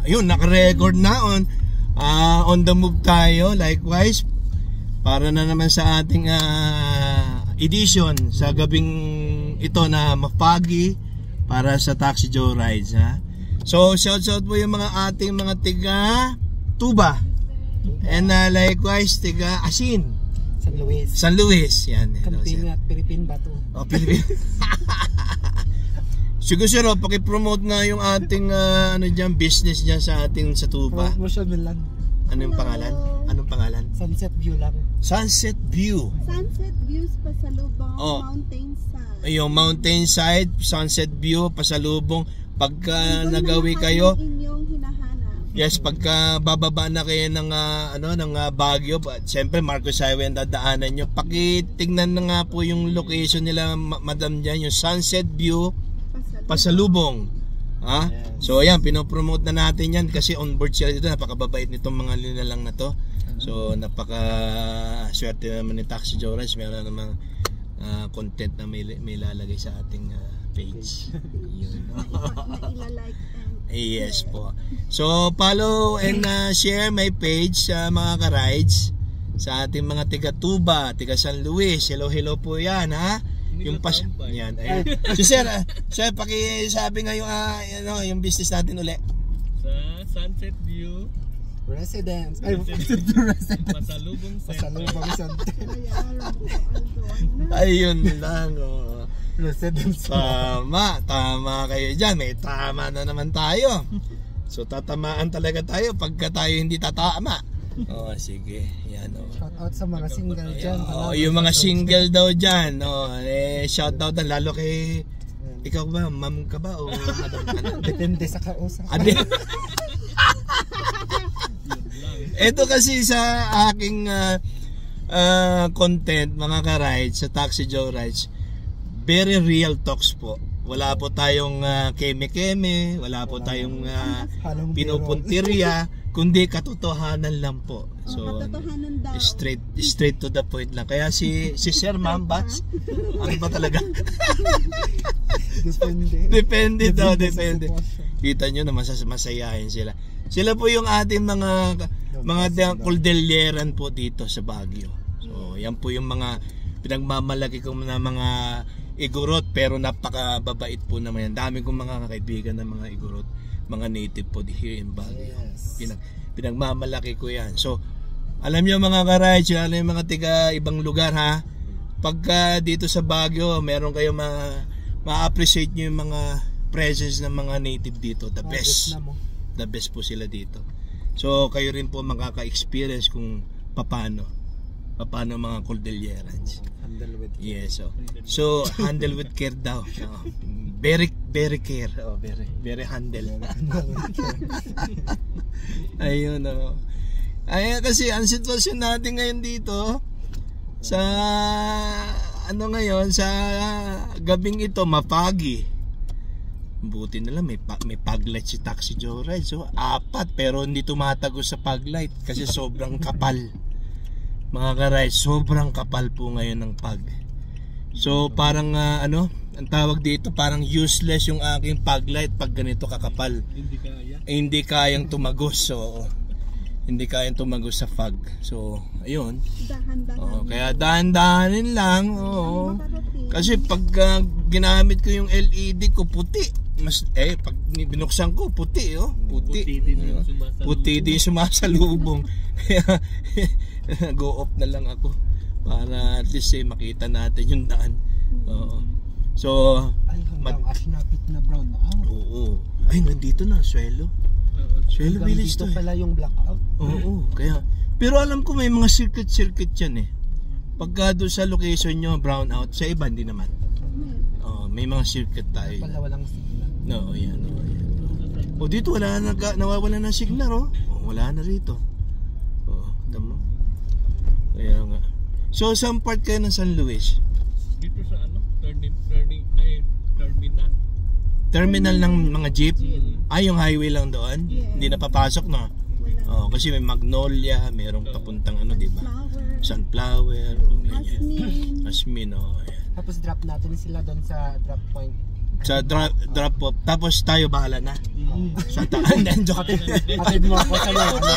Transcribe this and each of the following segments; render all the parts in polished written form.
Ayun, naka-record na on the move tayo. Likewise, para na naman sa ating edition sa gabing ito na mapagi para sa Taxi Joe Rides, ha. So shout po yung mga ating mga tiga Tuba and likewise tiga Asin, San Luis yan. Camping at Philippine Bato. Oh, Philippine. Siguro paki-promote na yung ating business diyan sa ating sa Tuba. Promotion lang. Anong pangalan? Sunset View lang. Sunset View. Sunset Views pasalubong mountainside. Yung mountainside, Sunset View pasalubong pagka nagawi kayo. Inyong hinahanap. Yes, pagka bababa na kayo ng Baguio, siyempre Marcos Highway ang dadaanan nyo. Pakitingnan na nga po yung location nila, madam diyan, yung Sunset View pasalubong. Ha? So ayan, pinopromote na natin yan kasi on board sila dito. Napakababait nitong mga nilalang na to. So napaka swerte naman ni Taxi Joe Rides. Meron namang content na may lalagay sa ating page. Yun. Yes po. So follow and share my page mga ka-rides sa ating mga tiga Tuba, tiga San Luis. Hello po yan, ha. Yung pas yan. So sir, pakisabi nga yung business natin uli. Sa Sunset View Residence. Pasalubong Center. Ayun lang. Residence. Tama kayo dyan. May tama na naman tayo. So tatamaan talaga tayo pagka tayo hindi tatama. Sige. Yan, shout out sa mga single dyan. Yung mga single daw dyan. Shout out lalo kay ikaw ba? Ma'am ka ba? O madam ka na? Depende sa kausap. Ito kasi sa aking content mga ka-rides sa Taxi Joe Rides, very real talks po. Wala po tayong keme-keme, wala po tayong pinupuntirya, kundi katotohanan lang po. So straight to the point lang. Kaya si Sir Ma'am Bats, ano ba talaga? Depende. Kita nyo na masayahin sila. Sila po yung ating mga kuldelyeran po dito sa Baguio. So yan po yung mga pinagmamalaki kong na mga Igorot, pero napakababait po naman yan. Dami kong mga kaibigan na mga Igorot, mga native po here in Baguio. Pinagmamalaki ko yan. So alam nyo mga ka-rides, alam nyo mga tiga ibang lugar, ha, pagka dito sa Baguio meron kayo ma-appreciate nyo yung mga presence ng mga native dito. The best po sila dito. So kayo rin po makaka-experience kung paano mga Cordillerans. Yes, so handle with care daw. Very care. Very handle. Ayun. Ay kasi ang sitwasyon natin ngayon dito sa ngayon sa gabing ito mapagi. Buti na lang may paglight si Taxi Joe Rides. So 4 pero hindi tumatagos sa paglight kasi sobrang kapal. Mga ka-rides, sobrang kapal po ngayon ng pag. So parang ang tawag dito, parang useless yung aking paglight pag ganito kakapal. Hindi kayang tumagos. So hindi kayang tumagos sa fog. So ayun. Kaya dahan-dahanin lang. Kasi pag ginamit ko yung LED ko puti, pag binuksan ko puti, puti din sumasalubong. Kaya go off na lang ako para at least makita natin yung daan. So napit na brown na. Ay, nandito na Swelo Village to. Pala yung blackout. Kaya pero alam ko may mga circuit yan eh. Pagka doon sa location nyo brown out, sa iba hindi naman. May mga circuit tayo. Pala walang signal. Yan. Dito nawawala ng signal, wala na rito. Tama. Kaya nga. So saan part kayo ng San Luis? Dito sa terminal ng mga jeep. Yung highway lang doon. Hindi na papasok, no? Kasi may Magnolia, mayroong papuntang di ba? Sunflower, Asmin. Asmin, Tapos drop natin sila doon sa drop point Sa drop off. Tapos tayo bahala na. Sa taan. Joke. Atid mo ako sa mga.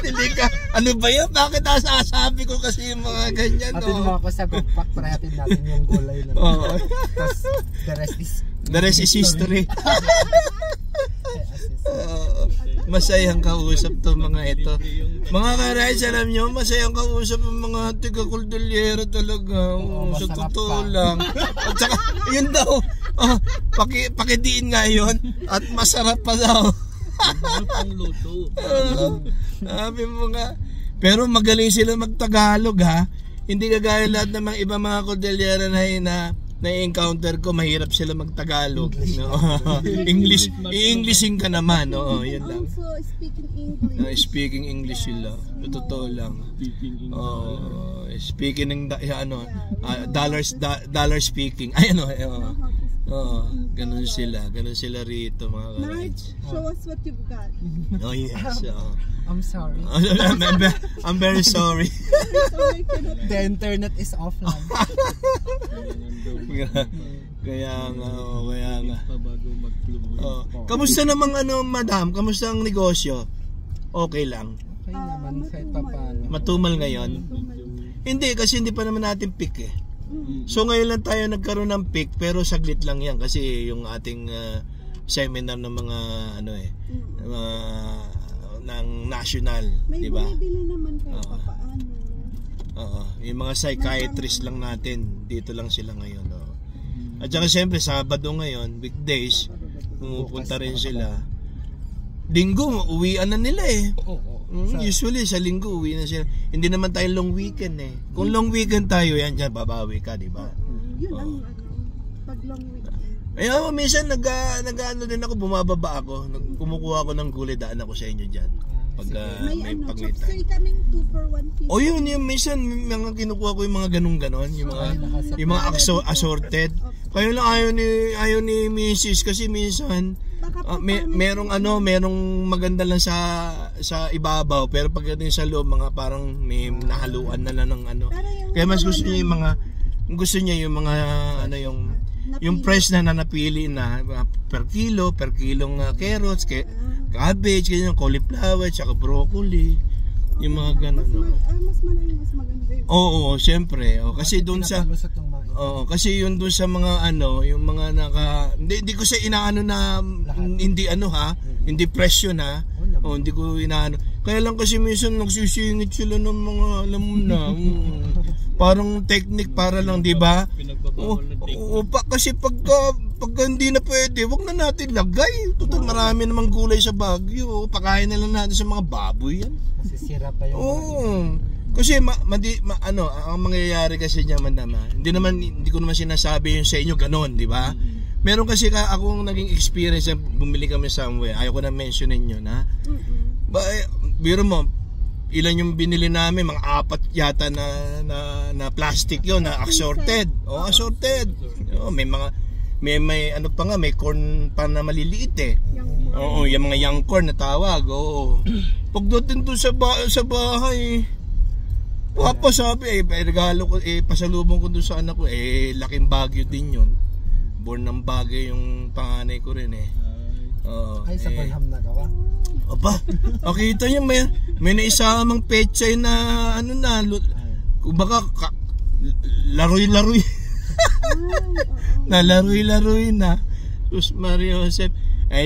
Hindi ka. Ano ba yan? Bakit sasabi ko kasi yung mga ganyan? Atid mo ako sa backpack para hatid natin yung gulay na. Oo. Tapos The rest is history. Masayang kausap to mga ito. Mga ka-rides, alam nyo, masayang kausap ang mga tiga-Cordillera talaga. Sa totoo lang. At saka, yun daw, pakidiin nga yun. At masarap pa daw. Ang luto. Sabi mo nga. Pero magaling sila mag-Tagalog ha. Hindi kagaya lahat ng mga ibang mga Cordillera na encounter ko, mahirap sila mag-Tagalog. English, i-Englishin ka naman. Oo, yun lang. Also speaking English. Speaking English sila. Totoo lang. Speaking ng dollar speaking. Ay ano, ganun sila rito mga Marge, ka-rides. show us what you've got. Oh yes. I'm sorry. I'm very sorry. Sorry, cannot. The internet is offline. Kaya nga. Bago mag-flu. Kamusta namang madam? Kamusta ang negosyo? Okay lang. Okay naman kahit papaano. Matumal ngayon? Hindi, kasi hindi pa naman natin peak eh. So ngayon lang tayo nagkaroon ng peak, pero saglit lang yan kasi yung ating seminar ng mga ng national, May di ba? bumibili naman kayo papaano. Yung mga psychiatrist lang natin, dito lang sila ngayon. At saka siyempre Sabado ngayon, weekdays, pumupunta rin sila. Linggo, uwian na nila eh. Usually sa Linggo uwi na sila. Hindi naman tayo long weekend eh. Kung long weekend tayo, yan dyan, babawi ka, di ba? Yun ang pag long weekend. Ayun, minsan nag-ano din ako, bumababa ako. Kumukuha ako ng gulay, daan ako sa inyo dyan. Pag may paglita. Chopsay kaming 2 for 150. O yun, minsan mga kinukuha ko yung mga ganun-ganon, yung mga assorted. Kaya lang ayaw ni Mrs. kasi minsan merong maganda lang sa ibabaw, pero pagdating sa loob mga parang may nahaluan na lang ng Kaya mas gusto niya yung mga yung fresh na napili na per kilong carrots, cabbage, ganyan, cauliflower, tsaka broccoli, yung mga ganun. Mas maganda yun. Oo, siyempre. Kasi doon sa kasi yun doon sa mga yung mga hindi ko sa inaano na hindi hindi presyo na. Hindi ko inaano. Kaya lang kasi minsan nagsisingit sila ng mga alam mo na. Parang technique para lang, di ba? Kasi pagka hindi na pwede, wag na natin lagay. Total marami namang gulay sa Baguio. Pakain na lang natin sa mga baboy yan. Masisira pa yung Kasi ang mangyayari kasi niya hindi ko naman sinasabi yung sa inyo ganon, di ba? Meron kasi akong naging experience, bumili kami somewhere. Ayaw ko na mentionin yun, ha? Biro mo, ilan yung binili namin, mga 4 yata na plastic yun, na assorted. Assorted. May ano pa nga, may corn pa na maliliit eh. Yung mga young corn na tawag. Pagdating doon sa bahay, Papa sabi, regalo ko, pasalubong ko doon sa anak ko, laking Baguio din yun. Born ng Baguio yung panganay ko rin eh. Ay, sa Burnham na gawa. Aba, makita niyo may naisamang pechay na baka laroy-laroy. Laroy-laroy na. Sus Mario Joseph.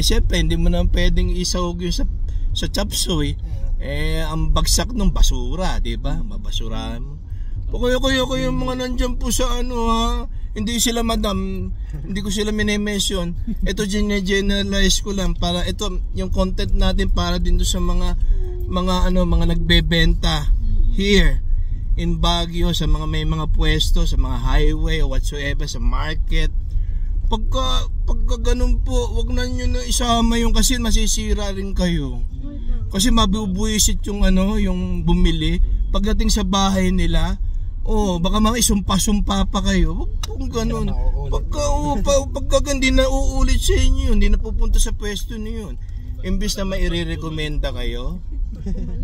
Siyempre, hindi mo na pwedeng isahog yung sa chapsoy. Ang bagsak ng basura, di ba? Mabasurahan mo. Kaya yung mga nandyan po sa hindi sila madam, hindi ko sila minimension. Ito generalize ko lang para ito yung content natin para din sa mga nagbebenta here in Baguio, sa mga may mga pwesto, sa mga highway or whatsoever, sa market. Pagka ganun po, wag na nyo na isama yung kasi masisira rin kayo. Kasi mabubuisit yung yung bumili pagdating sa bahay nila. Baka mga isumpa-sumpa pa kayo. Wag pong ganun. Pagka hindi na uulit sa inyo, hindi na pupunta sa pwesto niyo yun. Imbis na maire-recommenda kayo,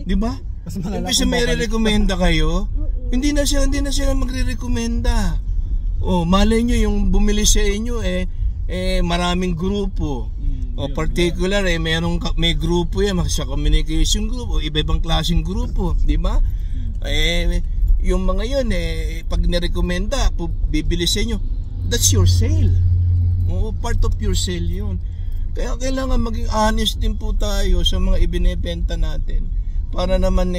di ba? Imbis na maire-recommenda kayo, hindi na sila magre-recommenda. Malay nyo yung bumili sa inyo maraming grupo. O particular may grupo yan, sa communication group o iba-ibang klaseng grupo, di ba? Yung mga yun pag nirekomenda, bibili sa inyo, that's your sale. Oo, part of your sale yun. Kaya kailangan maging honest din po tayo sa mga ibinebenta natin para naman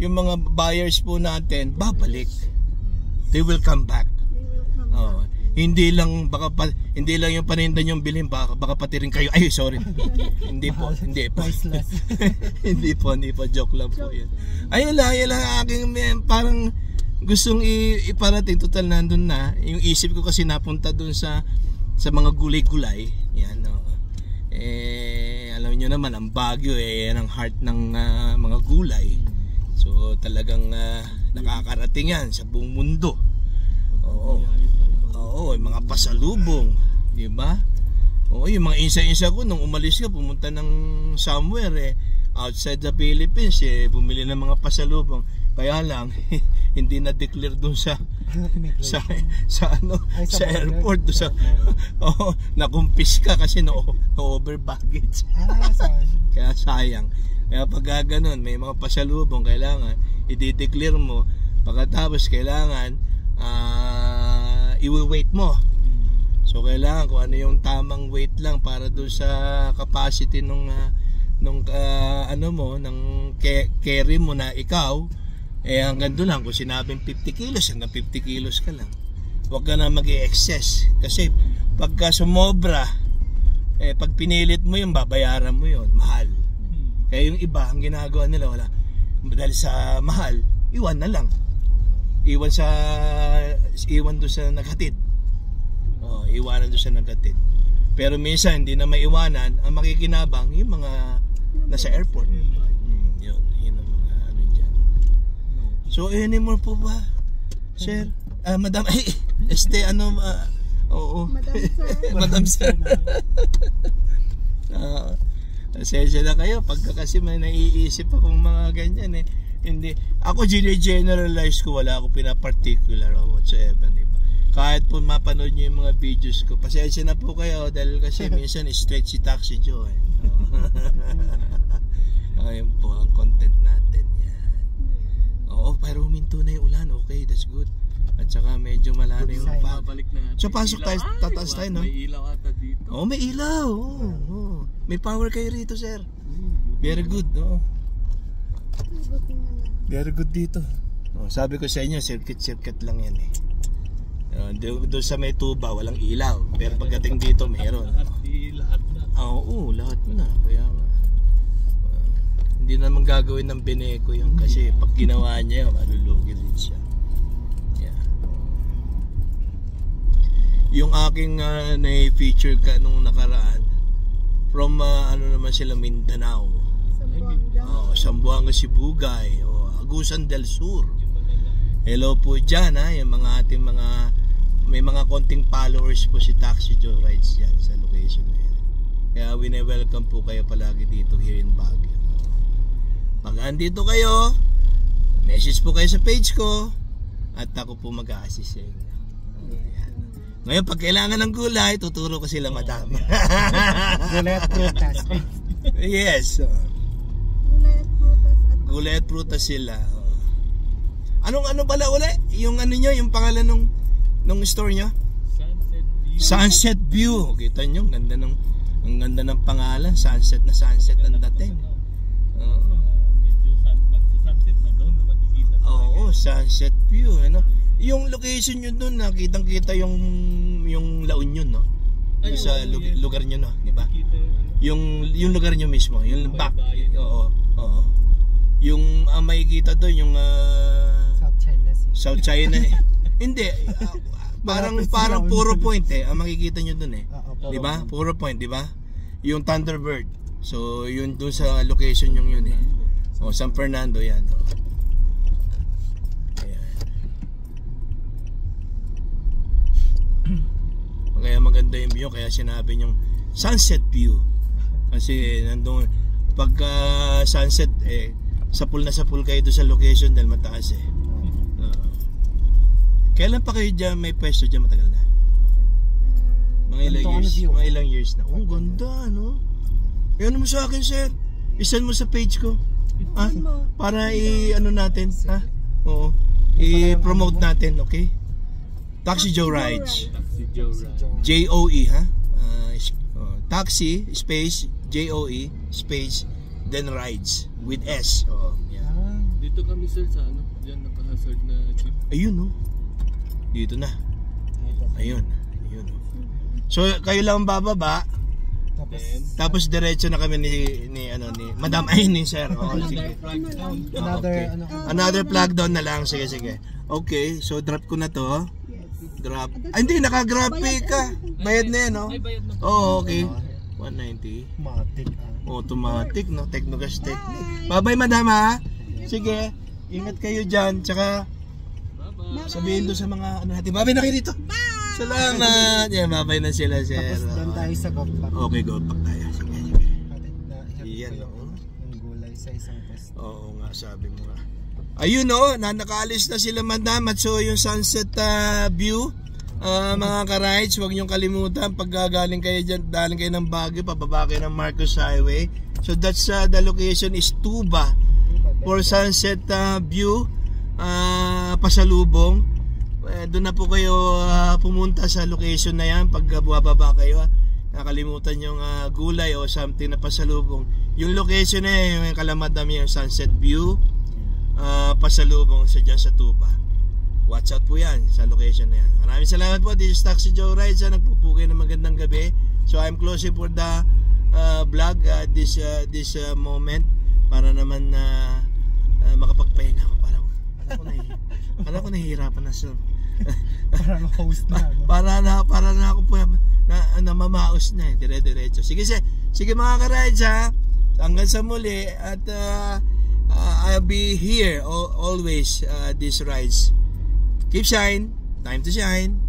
yung mga buyers po natin babalik. They will come back. Hindi lang yung paninda yung bilhin, baka pati rin kayo. Ay, sorry. hindi po. hindi po, joke lang po 'yun. Ayun lang aking parang gustong iparating, total nandun na. Yung isip ko kasi napunta dun sa mga gulay-gulay. Yan, alam niyo naman ang Baguio yan ang heart ng mga gulay. So talagang nakakarating yan sa buong mundo. Oo, yung mga pasalubong, di ba? Oo, yung mga isa-isa ko nung umalis ka, pumunta ng somewhere outside the Philippines, bumili ng mga pasalubong. Kaya lang hindi na declare doon sa airport doon sa nakumpis ka kasi no over baggage. Kaya sayang. Kaya pag ganoon, may mga pasalubong kailangan i-declare mo, pagkatapos kailangan i-weight mo. So kailangan kung ano yung tamang weight lang para doon sa capacity nung carry mo na ikaw, hanggang doon lang. Kung sinabing 50 kilos, hanggang 50 kilos ka lang. Huwag ka na mag-i-excess kasi pagka sumobra, pag pinilit mo yun, babayaran mo yun, mahal. Kaya yung iba, ang ginagawa nila, wala, dahil sa mahal, iwan na lang. Iwan doon sa naghatid. Iwanan doon sa naghatid. Pero minsan hindi na maiwanan, ang makikinabang yung mga nasa airport. Yun ang mga ano diyan. So anymore po ba, sir? Madam, oo. Madam sir. Pasensya na kayo pagka kasi may naiisip akong mga ganyan Hindi, ako generalize ko, wala ako pinaparticular o whatsoever, diba? Kahit po mapanood nyo yung mga videos ko, pasensya na po kayo dahil kasi minsan straight si Taxi Joe Ayun po ang content natin yan. Oo, pero huminto na yung ulan, okay, that's good. At saka medyo malala yung pabalik na. So pasok tayo, tataas tayo, no? May ilaw ata dito. Oo, may ilaw. Oo. May power kayo rito, sir. Very good, no? Very good dito. Sabi ko sa inyo, circuit lang yan doon sa may tuba, walang ilaw. Pero pagdating dito, meron. Lahat na. Oo, lahat na. Kaya hindi naman gagawin ng Beneco yun. Kasi pag ginawa niya yun, malulugi rin siya. Yeah. Yung aking na-feature ka nung nakaraan, from naman sila, Mindanao. Zamboanga, Sibugay, Agusan del Sur. Hello po dyan yung mga ating may mga konting followers po si Taxi Joe Rides yan sa location na yan. Kaya wini-welcome po kayo palagi dito here in Baguio. Pag andito kayo, message po kayo sa page ko at ako po mag-a-assist sa inyo. Ngayon pag kailangan ng gulay, tuturo ko sila madam. Gulay at prutas. Yes. Gulay at prutas sila. Anong pala uli? Yung nyo, yung pangalan nung store nyo? Sunset View. Kita nyo, ang ganda ng pangalan. Sunset na sunset ang dating. Sunset na doon, makikita. Oo, Sunset View. Yung location nyo doon, nakitang-kita yung La Union, no? Yung sa lugar nyo, no? Diba? Yung lugar nyo mismo, yung back. Oo. Yung makikita doon, yung South China Hindi. Parang puro point ang makikita nyo dun di ba? Puro point, di ba? Yung Thunderbird. So, yun dun sa location yung yun San Fernando yan. Ayan. Kaya maganda yung view, kaya sinabi yung sunset view. Kasi nandun, pagka sunset, sapul kayo doon sa location dahil mataas Mm. Kailan pa kayo dyan may pwesto dyan, matagal na? Mga ilang years na. Oh, ganda, no? Ano mo sa akin, sir? Isan mo sa page ko. Ah, para ano natin, ha? Oo. I-promote natin, okay? Taxi Joe Rides. Taxi Joe Rides. J-O-E, ha? Taxi, space, J-O-E, space, then rides with S. Oh, yeah. Dito kami sir sa ano, diyan naka-hazard na jeep. Ayun, no? Dito na. Ayun. Ayun, no? So, kayo lang bababa. Tapos diretso na kami ni Madam ay ni Sir. Oh, sige. Another flag down na lang. Sige, sige. Okay, so drop ko na to. Drop. Ay, hindi, naka-grab pay ka. Bayad na yan, no? Ay, bayad na. Oo, okay. 190. Automatic, no? Technogas Technic. Bye-bye, madam, ha? Sige. Ingat kayo dyan. Tsaka, sabihin doon sa mga ano natin. Bye-bye na kayo dito. Salamat. Yeah, bye-bye na sila, sir. Tapos doon tayo sa Gopak. Okay, Gopak tayo. Sige, sige. Iyan, no? Yung gulay sa isang pwesto. Oo nga, sabi mo nga. Ayun, no? Nakaalis na sila, madam. At so, yung sunset view. Mga ka-rides, huwag niyong kalimutan pag galing kayo dyan, daling kayo ng Baguio, pababa kayo ng Marcos Highway. So that's the location is Tuba for sunset view, pasalubong. Doon na po kayo pumunta sa location na yan pag bumababa kayo. Nakalimutan yung gulay o something na pasalubong. Yung location na yan, yung Kalamat namin yung sunset view, pasalubong sa dyan sa Tuba. Watch out po yan sa location na yan. Maraming salamat po. This is Taxi Joe Rides. Nagpupugay ng magandang gabi. So I'm closing for the vlog this moment para naman makapagpahinga ako. Parang ako nahihirapan na soon. Parang host na. para na ako po na mamaos na eh. Dire-diretso. Sige mga ka-rides, ha. Hanggang sa muli at I'll be here always these rides. Keep shine. Time to shine.